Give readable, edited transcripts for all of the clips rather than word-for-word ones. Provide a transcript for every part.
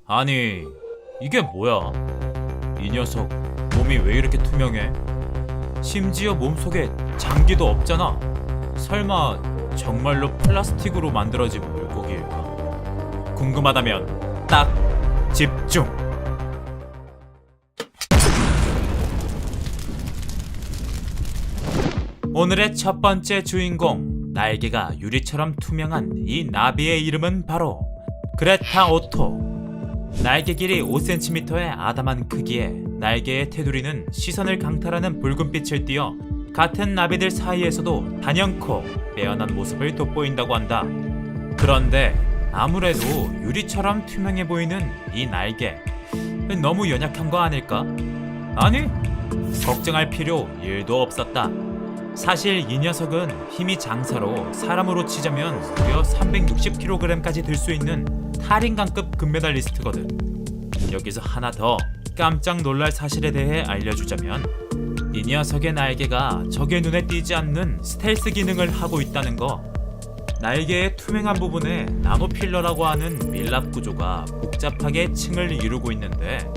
아니, 이게 뭐야? 이 녀석 몸이 왜 이렇게 투명해? 심지어 몸속에 장기도 없잖아. 설마 정말로 플라스틱으로 만들어진 물고기일까? 궁금하다면 딱 집중! 오늘의 첫 번째 주인공, 날개가 유리처럼 투명한 이 나비의 이름은 바로 그레타 오토. 날개 길이 5cm의 아담한 크기에 날개의 테두리는 시선을 강탈하는 붉은빛을 띠어 같은 나비들 사이에서도 단연코 빼어난 모습을 돋보인다고 한다. 그런데 아무래도 유리처럼 투명해 보이는 이 날개, 너무 연약한 거 아닐까? 아니, 걱정할 필요 1도 없었다. 사실 이 녀석은 힘이 장사로 사람으로 치자면 무려 360kg까지 들 수 있는 탈인강급 금메달리스트거든. 여기서 하나 더 깜짝 놀랄 사실에 대해 알려주자면, 이 녀석의 날개가 적의 눈에 띄지 않는 스텔스 기능을 하고 있다는 거. 날개의 투명한 부분에 나노필러라고 하는 밀랍 구조가 복잡하게 층을 이루고 있는데,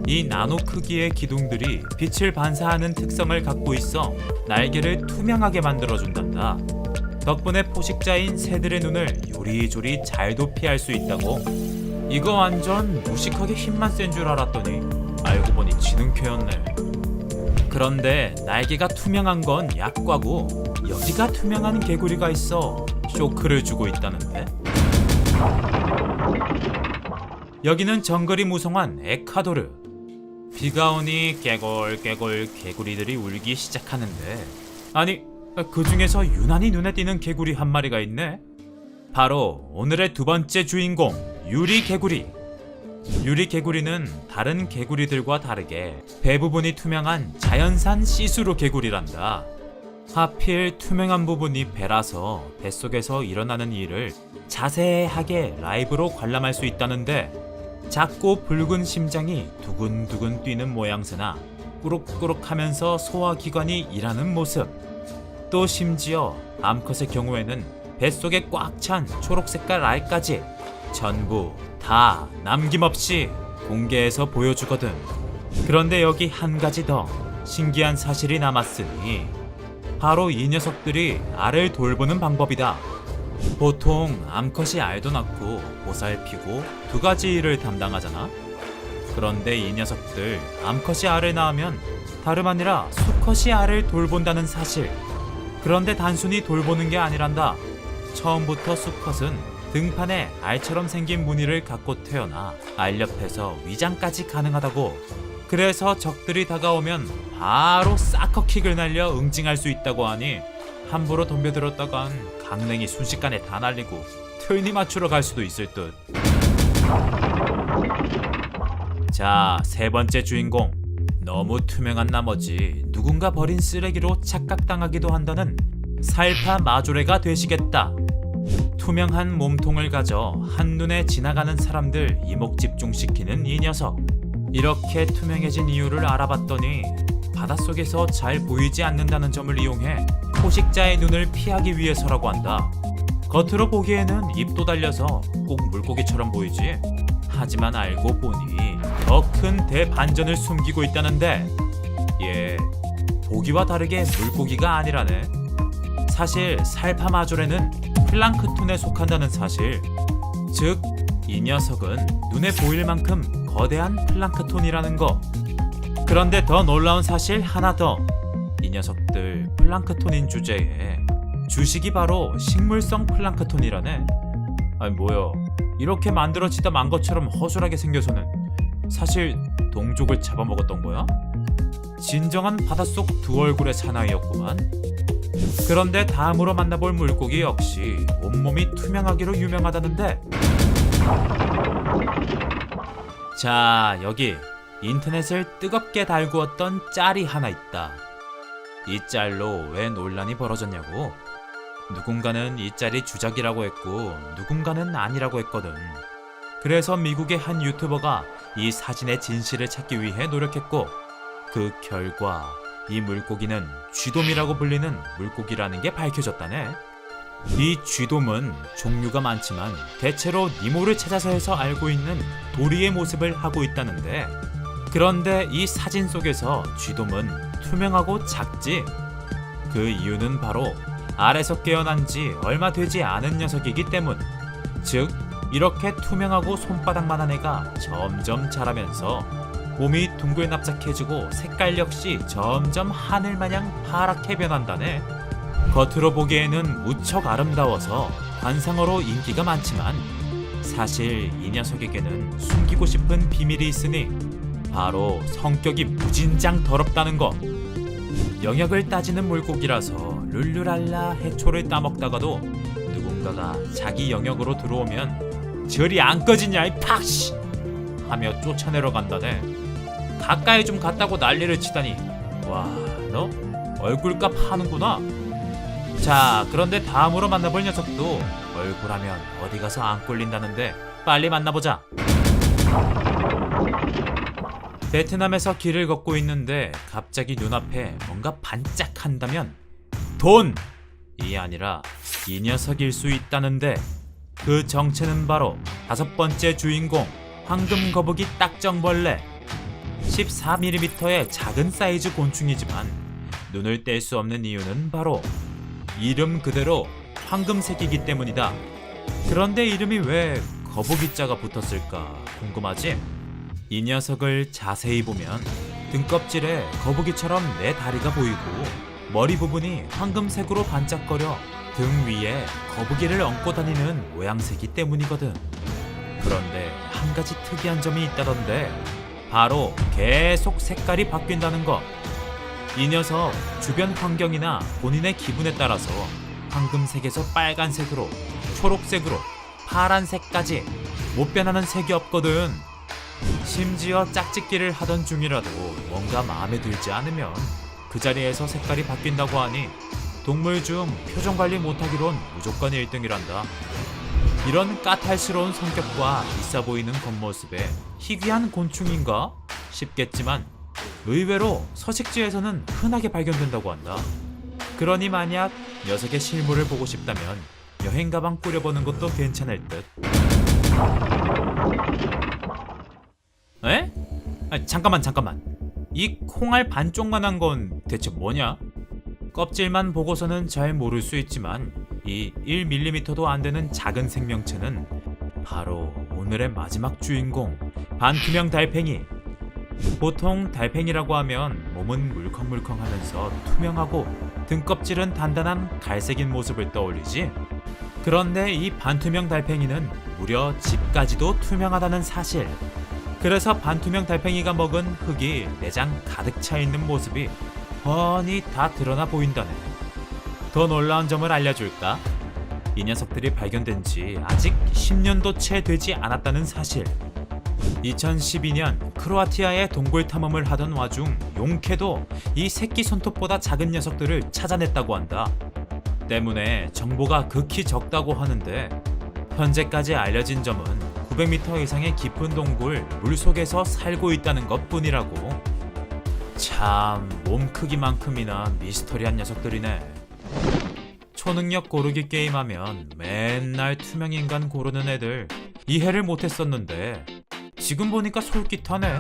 이 나노 크기의 기둥들이 빛을 반사하는 특성을 갖고 있어 날개를 투명하게 만들어준단다. 덕분에 포식자인 새들의 눈을 요리조리 잘 도피할 수 있다고. 이거 완전 무식하게 힘만 센 줄 알았더니 알고 보니 지능캐였네. 그런데 날개가 투명한 건 약과고, 여기가 투명한 개구리가 있어 쇼크를 주고 있다는데. 여기는 정글이 무성한 에콰도르. 비가 오니 깨골깨골 개구리들이 울기 시작하는데, 아니, 그 중에서 유난히 눈에 띄는 개구리 한 마리가 있네. 바로 오늘의 두 번째 주인공, 유리 개구리. 유리 개구리는 다른 개구리들과 다르게 배 부분이 투명한 자연산 시스루 개구리란다. 하필 투명한 부분이 배라서 뱃속에서 일어나는 일을 자세하게 라이브로 관람할 수 있다는데, 작고 붉은 심장이 두근두근 뛰는 모양새나 꾸룩꾸룩 하면서 소화기관이 일하는 모습, 또 심지어 암컷의 경우에는 뱃속에 꽉 찬 초록색깔 알까지 전부 다 남김없이 공개해서 보여주거든. 그런데 여기 한 가지 더 신기한 사실이 남았으니, 바로 이 녀석들이 알을 돌보는 방법이다. 보통 암컷이 알도 낳고 보살피고 두 가지 일을 담당하잖아. 그런데 이 녀석들 암컷이 알을 낳으면 다름 아니라 수컷이 알을 돌본다는 사실. 그런데 단순히 돌보는 게 아니란다. 처음부터 수컷은 등판에 알처럼 생긴 무늬를 갖고 태어나 알 옆에서 위장까지 가능하다고. 그래서 적들이 다가오면 바로 사커킥을 날려 응징할 수 있다고 하니, 함부로 덤벼들었다간 강냉이 순식간에 다 날리고 틀니 맞추러 갈 수도 있을 듯. 자, 세 번째 주인공. 너무 투명한 나머지 누군가 버린 쓰레기로 착각당하기도 한다는 살파 마조레가 되시겠다. 투명한 몸통을 가져 한눈에 지나가는 사람들 이목 집중시키는 이 녀석. 이렇게 투명해진 이유를 알아봤더니, 바닷속에서 잘 보이지 않는다는 점을 이용해 포식자의 눈을 피하기 위해서라고 한다. 겉으로 보기에는 입도 달려서 꼭 물고기처럼 보이지. 하지만 알고 보니 더 큰 대반전을 숨기고 있다는데, 얘 보기와 다르게 물고기가 아니라네. 사실 살파마조레는 플랑크톤에 속한다는 사실. 즉, 이 녀석은 눈에 보일 만큼 거대한 플랑크톤이라는 거. 그런데 더 놀라운 사실 하나 더. 이 녀석들 플랑크톤인 주제에 주식이 바로 식물성 플랑크톤이라네. 아니 뭐야, 이렇게 만들어지다 만 것처럼 허술하게 생겨서는 사실 동족을 잡아먹었던 거야? 진정한 바닷속 두 얼굴의 사나이였구만. 그런데 다음으로 만나볼 물고기 역시 온몸이 투명하기로 유명하다는데, 자, 여기 인터넷을 뜨겁게 달구었던 짤이 하나 있다. 이 짤로 왜 논란이 벌어졌냐고. 누군가는 이 짤이 주작이라고 했고 누군가는 아니라고 했거든. 그래서 미국의 한 유튜버가 이 사진의 진실을 찾기 위해 노력했고, 그 결과 이 물고기는 쥐돔이라고 불리는 물고기라는 게 밝혀졌다네. 이 쥐돔은 종류가 많지만 대체로 니모를 찾아서 해서 알고 있는 도리의 모습을 하고 있다는데, 그런데 이 사진 속에서 쥐돔은 투명하고 작지. 그 이유는 바로 알에서 깨어난 지 얼마 되지 않은 녀석이기 때문. 즉 이렇게 투명하고 손바닥만한 애가 점점 자라면서 몸이 둥글 납작해지고 색깔 역시 점점 하늘마냥 파랗게 변한다네. 겉으로 보기에는 무척 아름다워서 관상어로 인기가 많지만 사실 이 녀석에게는 숨기고 싶은 비밀이 있으니 바로 성격이 무진장 더럽다는 거. 영역을 따지는 물고기라서 룰루랄라 해초를 따먹다가도 누군가가 자기 영역으로 들어오면 절이 안 꺼지냐 이 팍씨 하며 쫓아내러 간다네. 가까이 좀 갔다고 난리를 치다니. 와, 너 얼굴값 하는구나. 자, 그런데 다음으로 만나볼 녀석도 얼굴하면 어디 가서 안 꼴린다는데 빨리 만나보자. 베트남에서 길을 걷고 있는데 갑자기 눈앞에 뭔가 반짝한다면 돈이 아니라 이 녀석일 수 있다는데, 그 정체는 바로 5번째 주인공 황금거북이 딱정벌레. 14mm의 작은 사이즈 곤충이지만 눈을 뗄 수 없는 이유는 바로 이름 그대로 황금색이기 때문이다. 그런데 이름이 왜 거북이자가 붙었을까 궁금하지? 이 녀석을 자세히 보면 등껍질에 거북이처럼 네 다리가 보이고 머리 부분이 황금색으로 반짝거려 등 위에 거북이를 얹고 다니는 모양새이기 때문이거든. 그런데 한 가지 특이한 점이 있다던데, 바로 계속 색깔이 바뀐다는 거. 이 녀석 주변 환경이나 본인의 기분에 따라서 황금색에서 빨간색으로, 초록색으로, 파란색까지 못 변하는 색이 없거든. 심지어 짝짓기를 하던 중이라도 뭔가 마음에 들지 않으면 그 자리에서 색깔이 바뀐다고 하니 동물 중 표정 관리 못하기론 무조건 1등이란다. 이런 까탈스러운 성격과 있어 보이는 겉모습에 희귀한 곤충인가 싶겠지만 의외로 서식지에서는 흔하게 발견된다고 한다. 그러니 만약 녀석의 실물을 보고 싶다면 여행 가방 꾸려보는 것도 괜찮을 듯. 에? 잠깐만. 이 콩알 반쪽만한 건 대체 뭐냐? 껍질만 보고서는 잘 모를 수 있지만 이 1mm도 안 되는 작은 생명체는 바로 오늘의 마지막 주인공 반투명 달팽이. 보통 달팽이라고 하면 몸은 물컹물컹하면서 투명하고 등껍질은 단단한 갈색인 모습을 떠올리지. 그런데 이 반투명 달팽이는 무려 집까지도 투명하다는 사실. 그래서 반투명 달팽이가 먹은 흙이 내장 가득 차 있는 모습이 훤히 다 드러나 보인다네. 더 놀라운 점을 알려줄까? 이 녀석들이 발견된 지 아직 10년도 채 되지 않았다는 사실. 2012년 크로아티아의 동굴 탐험을 하던 와중 용케도 이 새끼 손톱보다 작은 녀석들을 찾아냈다고 한다. 때문에 정보가 극히 적다고 하는데, 현재까지 알려진 점은 900m 이상의 깊은 동굴 물속에서 살고 있다는 것 뿐이라고. 참 몸 크기만큼이나 미스터리한 녀석들이네. 초능력 고르기 게임하면 맨날 투명인간 고르는 애들 이해를 못했었는데 지금 보니까 솔깃하네.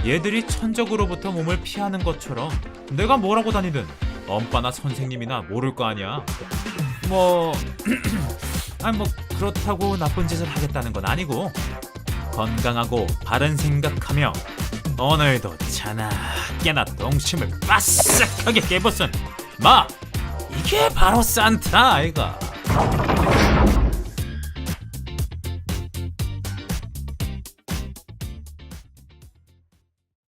얘들이 천적으로부터 몸을 피하는 것처럼 내가 뭐라고 다니든 엄빠나 선생님이나 모를 거 아니야. 뭐 그렇다고 나쁜 짓을 하겠다는 건 아니고, 건강하고 바른 생각하며 오늘도 자나깨나 똥심을 바싹하게 깨벗은 이게 바로 산타 아이가.